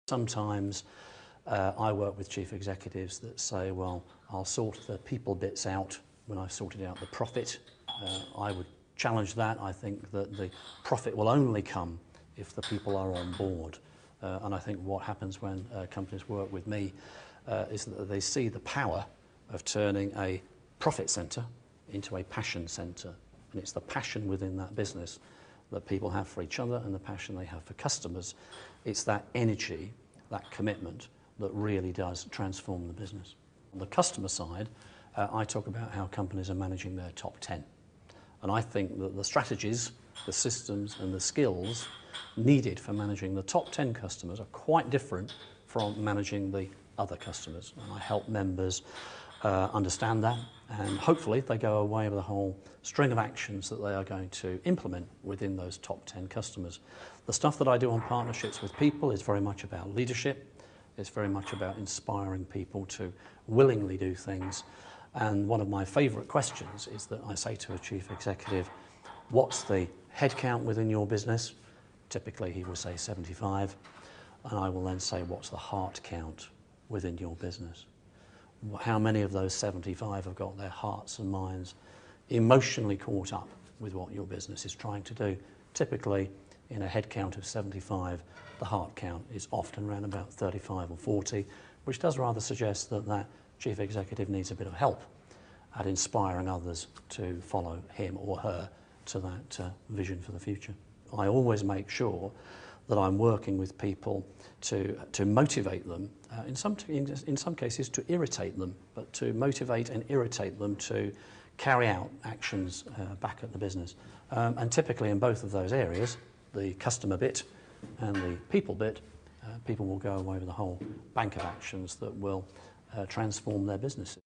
Sometimes I work with chief executives that say, well, I'll sort the people bits out when I've sorted out the profit. I would challenge that. I think that the profit will only come if the people are on board. And I think what happens when companies work with me is that they see the power of turning a profit centre into a passion centre. And it's the passion within that business that people have for each other and the passion they have for customers. It's that energy, that commitment that really does transform the business. On the customer side, I talk about how companies are managing their top 10. And I think that the strategies, the systems and the skills needed for managing the top 10 customers are quite different from managing the other customers. And I help members understand that, and hopefully they go away with a whole string of actions that they are going to implement within those top 10 customers. The stuff that I do on partnerships with people is very much about leadership. It's very much about inspiring people to willingly do things. And one of my favourite questions is that I say to a chief executive, what's the headcount within your business? Typically he will say 75, and I will then say, what's the heart count within your business? How many of those 75 have got their hearts and minds emotionally caught up with what your business is trying to do? Typically, in a head count of 75, the heart count is often around about 35 or 40, which does rather suggest that that chief executive needs a bit of help at inspiring others to follow him or her to that vision for the future. I always make sure that I'm working with people to motivate them, in some cases to irritate them, but to motivate and irritate them to carry out actions back at the business. And typically in both of those areas, the customer bit and the people bit, people will go away with a whole bank of actions that will transform their businesses.